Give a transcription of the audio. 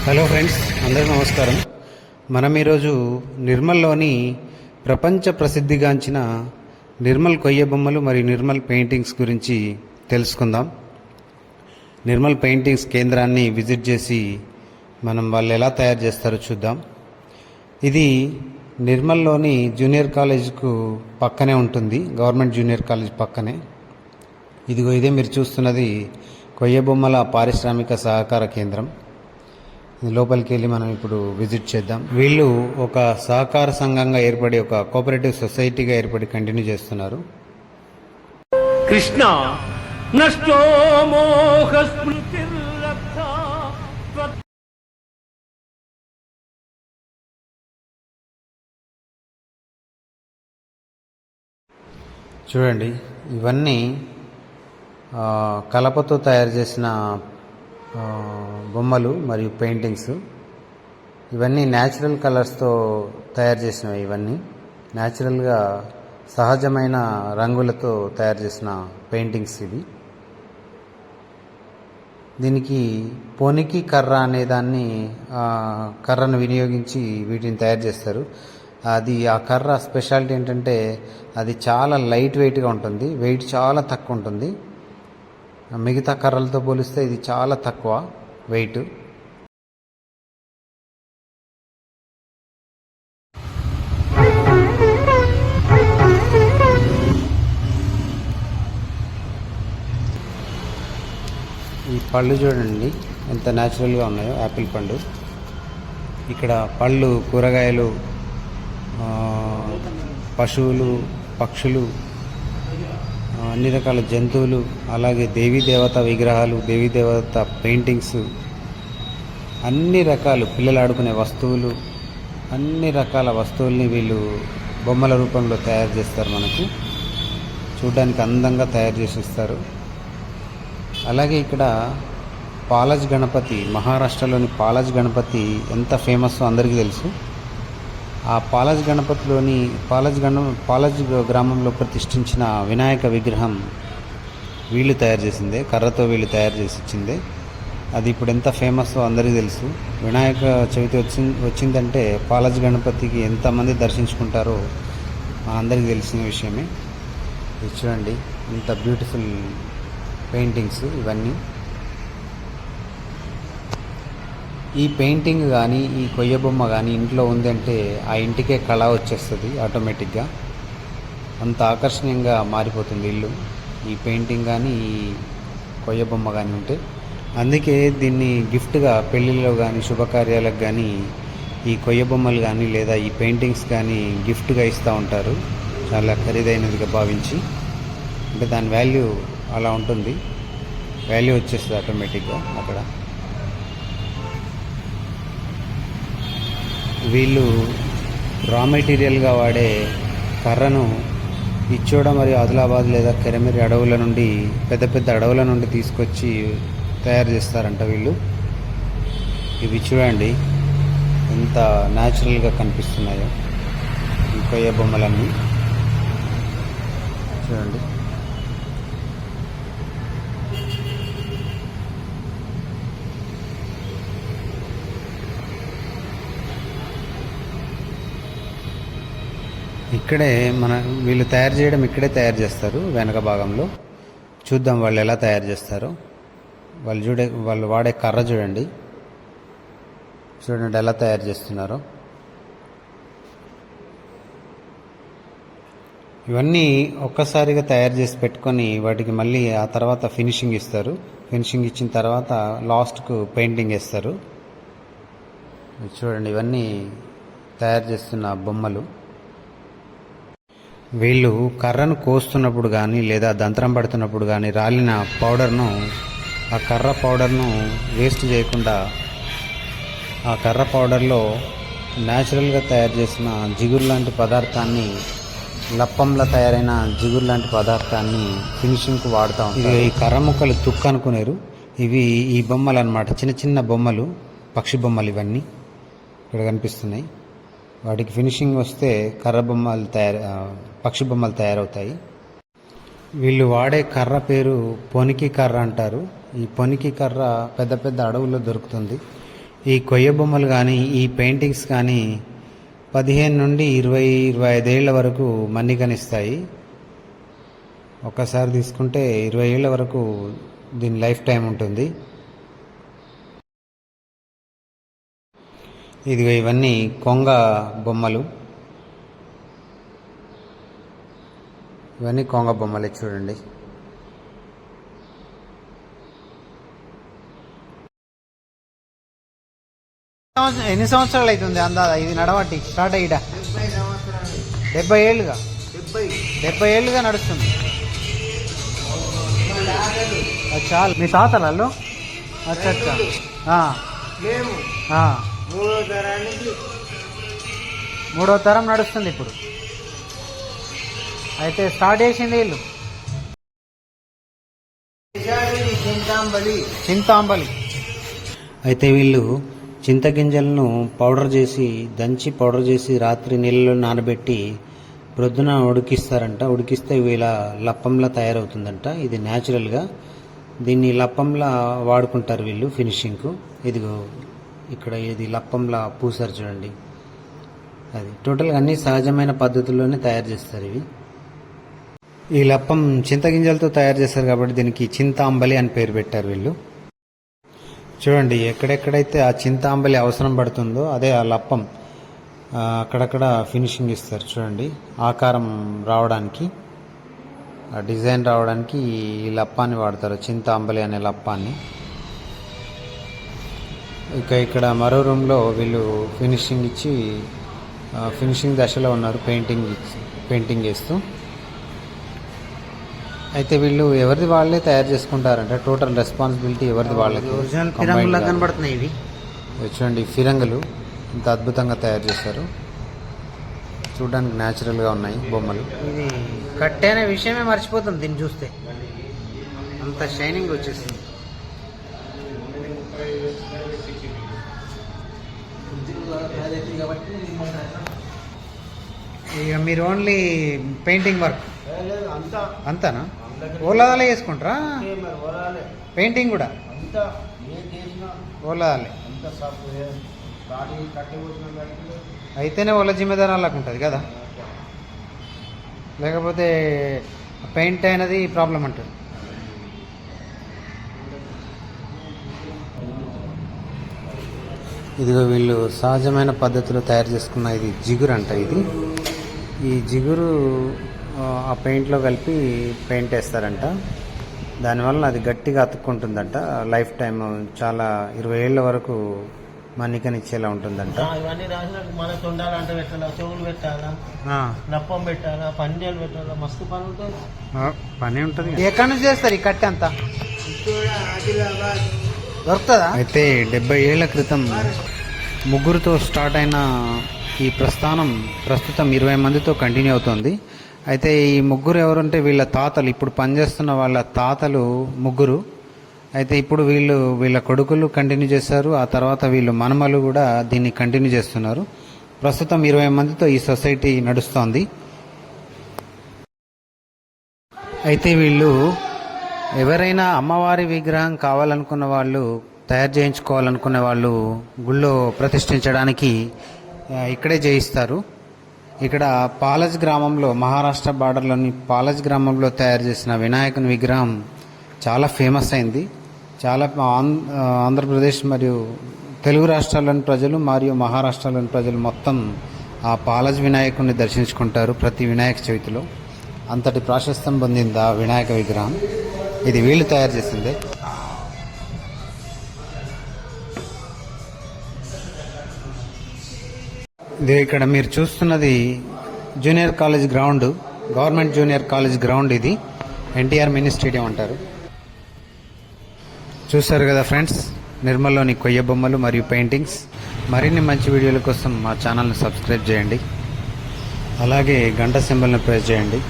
Hello friends, అందరికీ నమస్కారం. మనం ఈరోజు నిర్మల్లోని ప్రపంచ ప్రసిద్ధిగాంచిన నిర్మల్ కొయ్య బొమ్మలు మరియు నిర్మల్ పెయింటింగ్స్ గురించి తెలుసుకుందాం. నిర్మల్ పెయింటింగ్స్ కేంద్రాన్ని విజిట్ చేసి మనం వాళ్ళు ఎలా తయారు చేస్తారో చూద్దాం. ఇది నిర్మల్లోని జూనియర్ కాలేజ్కు పక్కనే ఉంటుంది, గవర్నమెంట్ జూనియర్ కాలేజ్ పక్కనే. ఇదే మీరు చూస్తున్నది కొయ్య బొమ్మల పారిశ్రామిక సహకార కేంద్రం. లోపలికి వెళ్ళి మనం ఇప్పుడు విజిట్ చేద్దాం. వీళ్ళు ఒక సహకార సంఘంగా ఏర్పడి, ఒక కోఆపరేటివ్ సొసైటీగా ఏర్పడి కంటిన్యూ చేస్తున్నారు. కృష్ణ నష్టో మోహ చూడండి, ఇవన్నీ కలపతో తయారు చేసిన బొమ్మలు మరియు పెయింటింగ్స్. ఇవన్నీ న్యాచురల్ కలర్స్తో తయారు చేసినవి. ఇవన్నీ న్యాచురల్గా సహజమైన రంగులతో తయారు చేసిన పెయింటింగ్స్ ఇవి. దీనికి పొనికి కర్ర అనే దాన్ని కర్రను వినియోగించి వీటిని తయారు చేస్తారు. ఆ కర్ర స్పెషాలిటీ ఏంటంటే అది చాలా లైట్ వెయిట్గా ఉంటుంది, వెయిట్ చాలా తక్కువ ఉంటుంది. మిగతా కర్రలతో పోలిస్తే ఇది చాలా తక్కువ వెయిట్. ఈ పళ్ళు చూడండి ఎంత న్యాచురల్గా ఉన్నాయో, యాపిల్ పండు. ఇక్కడ పళ్ళు, కూరగాయలు, పశువులు, పక్షులు, అన్ని రకాల జంతువులు, అలాగే దేవీ దేవత విగ్రహాలు, దేవీ దేవత పెయింటింగ్స్, అన్ని రకాలు పిల్లలు ఆడుకునే వస్తువులు, అన్ని రకాల వస్తువుల్ని వీళ్ళు బొమ్మల రూపంలో తయారు చేస్తారు. మనకు చూడడానికి అందంగా తయారు చేసి ఇస్తారు. అలాగే ఇక్కడ పాలజ్ గణపతి, మహారాష్ట్రలోని పాలజ్ గణపతి ఎంత ఫేమస్ అందరికీ తెలుసు. ఆ పాలజ్ గణపతిలోని పాలజ్ గ్రామంలో ప్రతిష్ఠించిన వినాయక విగ్రహం వీళ్ళు తయారు చేసిందే, కర్రతో వీళ్ళు తయారు చేసి ఇచ్చిందే. అది ఇప్పుడు ఎంత ఫేమస్ అందరికీ తెలుసు. వినాయక చవితి వచ్చిందంటే పాలజ్ గణపతికి ఎంతమంది దర్శించుకుంటారో అందరికీ తెలిసిన విషయమే. ఇది చూడండి, ఇంత బ్యూటిఫుల్ పెయింటింగ్స్ ఇవన్నీ. ఈ పెయింటింగ్ కానీ, ఈ కొయ్య బొమ్మ కానీ ఇంట్లో ఉందంటే ఆ ఇంటికే కళ వచ్చేస్తుంది ఆటోమేటిక్గా. అంత ఆకర్షణీయంగా మారిపోతుంది ఇల్లు, ఈ పెయింటింగ్ కానీ, ఈ కొయ్య బొమ్మ కానీ ఉంటే. అందుకే దీన్ని గిఫ్ట్గా పెళ్ళిళ్ళలో కానీ, శుభకార్యాలకు కానీ ఈ కొయ్య బొమ్మలు కానీ లేదా ఈ పెయింటింగ్స్ కానీ గిఫ్ట్గా ఇస్తూ ఉంటారు, చాలా ఖరీదైనదిగా భావించి. అంటే దాని వాల్యూ అలా ఉంటుంది, వాల్యూ వచ్చేస్తుంది ఆటోమేటిక్గా అక్కడ. వీళ్ళు రా మెటీరియల్గా వాడే కర్రను ఇచ్చోడ మరియు ఆదిలాబాద్ లేదా కెరమెరి అడవుల నుండి, పెద్ద పెద్ద అడవుల నుండి తీసుకొచ్చి తయారు చేస్తారంట వీళ్ళు. ఇవి చూడండి ఎంత న్యాచురల్గా కనిపిస్తున్నాయో ఈ కొయ్య బొమ్మలన్నీ. చూడండి, ఇక్కడే వీళ్ళు తయారు చేయడం ఇక్కడే తయారు చేస్తారు, వెనక భాగంలో. చూద్దాం వాళ్ళు ఎలా తయారు చేస్తారో. వాళ్ళు వాడే కర్ర చూడండి ఎలా తయారు చేస్తున్నారో. ఇవన్నీ ఒక్కసారిగా తయారు చేసి పెట్టుకొని వాటికి మళ్ళీ ఆ తర్వాత ఫినిషింగ్ ఇస్తారు. ఫినిషింగ్ ఇచ్చిన తర్వాత లాస్ట్కు పెయింటింగ్ వేస్తారు. చూడండి, ఇవన్నీ తయారు చేస్తున్న బొమ్మలు. వీళ్ళు కర్రను కోస్తున్నప్పుడు కానీ లేదా దంత్రం పడుతున్నప్పుడు కానీ రాలిన పౌడర్ను, ఆ కర్ర పౌడర్ను వేస్ట్ చేయకుండా ఆ కర్ర పౌడర్లో న్యాచురల్గా తయారు చేసిన జిగురు లాంటి పదార్థాన్ని, లప్పంలో తయారైన జిగురు లాంటి పదార్థాన్ని ఫినిషింగ్కు వాడుతూ ఉంటారు. ఈ కర్ర ముక్కలు తుక్కు అనుకునేరు. ఇవి ఈ బొమ్మలు అన్నమాట, చిన్న చిన్న బొమ్మలు, పక్షి బొమ్మలు ఇవన్నీ ఇక్కడ కనిపిస్తున్నాయి. వాటికి ఫినిషింగ్ వస్తే పక్షి బొమ్మలు తయారవుతాయి. వీళ్ళు వాడే కర్ర పేరు పొనికి కర్ర అంటారు. ఈ పొనికి కర్ర పెద్ద పెద్ద అడవుల్లో దొరుకుతుంది. ఈ కొయ్య బొమ్మలు కానీ ఈ పెయింటింగ్స్ కానీ 15 నుండి 20-25 ఏళ్ల వరకు మన్నికనిస్తాయి. ఒక్కసారి తీసుకుంటే 20 ఏళ్ల వరకు దీని లైఫ్ టైం ఉంటుంది. ఇదిగో ఇవన్నీ కొంగ బొమ్మలు. ఇవన్నీ కొంగ బొమ్మలే చూడండి. ఎన్ని సంవత్సరాలు అవుతుంది అందాదా ఇది నడవట్టి స్టార్ట్ అయ్యిట? 70 ఏళ్ళుగా 70 ఏళ్ళుగా నడుస్తుంది. చాలు మీ తాతలలో? అచ్చా అచ్చా. మూడో తరం నడుస్తుంది ఇప్పుడు. అయితే స్టార్ట్ చేసింది వీళ్ళు చింతాంబలి. అయితే వీళ్ళు చింతగింజలను దంచి పౌడర్ చేసి రాత్రి నీళ్ళలో నానబెట్టి ప్రొద్దున ఉడికిస్తారంట. ఉడికిస్తే వీళ్ళ లప్పంలా తయారవుతుందంట. ఇది న్యాచురల్గా దీన్ని లప్పంలా వాడుకుంటారు వీళ్ళు ఫినిషింగ్కు. ఇదిగో ఇక్కడ ఇది లప్పంలా పూసారు చూడండి. అది టోటల్గా అన్ని సహజమైన పద్ధతుల్లోనే తయారు చేస్తారు ఇవి. ఈ లప్పం చింతగింజలతో తయారు చేస్తారు కాబట్టి దీనికి చింతాంబలి అని పేరు పెట్టారు వీళ్ళు. చూడండి ఎక్కడెక్కడైతే ఆ చింతాంబలి అవసరం పడుతుందో అదే ఆ లప్పం అక్కడక్కడ ఫినిషింగ్ ఇస్తారు చూడండి. ఆకారం రావడానికి, ఆ డిజైన్ రావడానికి ఈ లప్పాన్ని వాడతారు, చింతాంబలి అనే లప్పాన్ని. ఇక ఇక్కడ మరో రూమ్లో వీళ్ళు ఫినిషింగ్ ఇచ్చి ఫినిషింగ్ దశలో ఉన్నారు, పెయింటింగ్ చేస్తూ. అయితే వీళ్ళు ఎవరిది వాళ్ళే తయారు చేసుకుంటారంట. టోటల్ రెస్పాన్సిబిలిటీ ఎవరిది వాళ్ళకి. కనబడుతున్నాయి ఇవి చూడండి, ఫిరంగులు ఇంత అద్భుతంగా తయారు చేశారు. చూడడానికి న్యాచురల్గా ఉన్నాయి బొమ్మలు. ఇది కట్టే అనే విషయమే మర్చిపోతుంది దీన్ని చూస్తే, అంత షైనింగ్ వచ్చేసింది. ఇక మీరు ఓన్లీ పెయింటింగ్ వర్క్ అంతానా? ఓలాదాలే చేసుకుంటారా? పెయింటింగ్ కూడా ఓలాదాలే అయితేనే వాళ్ళ జిమ్మేదారు వాళ్ళకు ఉంటుంది కదా, లేకపోతే పెయింట్ అయినది ప్రాబ్లం అంటుంది. ఇదిగో వీళ్ళు సహజమైన పద్ధతిలో తయారు చేసుకున్న ఇది జిగురు అంట. ఈ జిగురు ఆ పెయింట్లో కలిపి పెయింట్ వేస్తారంట. దానివల్ల అది గట్టిగా అతుక్కుంటుందంట. లైఫ్ టైం చాలా 20 ఏళ్ళ వరకు మన్నికనిచ్చేలా ఉంటుందంట. ఇవన్నీ రాసినట్టు మన తొండాలంటే పెట్టాలా, చెవులు పెట్టాలా, నప్పం పెట్టాలా, పంజాలు పెట్టాలా, మస్తు పని ఉంటుంది. పని ఉంటుంది. ఎక్కడి నుంచి చేస్తారు ఈ కట్టె అంతా? దొరుకుతుందా? అయితే 70 ఏళ్ల క్రితం ముగ్గురుతో స్టార్ట్ అయిన ఈ ప్రస్తుతం 20 మందితో కంటిన్యూ అవుతుంది. అయితే ఈ ముగ్గురు ఎవరంటే వీళ్ళ తాతలు, ఇప్పుడు పనిచేస్తున్న వాళ్ళ తాతలు ముగ్గురు. అయితే ఇప్పుడు వీళ్ళ కొడుకులు కంటిన్యూ చేస్తారు. ఆ తర్వాత వీళ్ళు మనమలు కూడా దీన్ని కంటిన్యూ చేస్తున్నారు. ప్రస్తుతం 20 మందితో ఈ సొసైటీ నడుస్తోంది. అయితే వీళ్ళు ఎవరైనా అమ్మవారి విగ్రహం కావాలనుకున్న వాళ్ళు, తయారు చేయించుకోవాలనుకునే వాళ్ళు గుళ్ళో ప్రతిష్ఠించడానికి ఇక్కడే చేయిస్తారు. ఇక్కడ పాలజ్ గ్రామంలో, మహారాష్ట్ర బార్డర్లోని పాలజ్ గ్రామంలో తయారు చేసిన వినాయకుని విగ్రహం చాలా ఫేమస్ అయింది. చాలా ఆంధ్రప్రదేశ్ మరియు తెలుగు రాష్ట్రాల్లోని ప్రజలు మరియు మహారాష్ట్రలోని ప్రజలు మొత్తం ఆ పాలజ్ వినాయకుడిని దర్శించుకుంటారు ప్రతి వినాయక చవితిలో. అంతటి ప్రాశస్త్యం పొందింది ఆ వినాయక విగ్రహం. ఇది వీళ్ళు తయారు చేసిందే. ఇది ఇక్కడ మీరు చూస్తున్నది junior college ground, government junior college ground. ఇది ఎన్టీఆర్ మినీ స్టేడియం అంటారు. చూస్తారు కదా ఫ్రెండ్స్, నిర్మల్లోని కొయ్య బొమ్మలు మరియు పెయింటింగ్స్. మరిన్ని మంచి వీడియోల కోసం మా ఛానల్ని సబ్స్క్రైబ్ చేయండి. అలాగే గంట సింబల్ని ప్రెస్ చేయండి.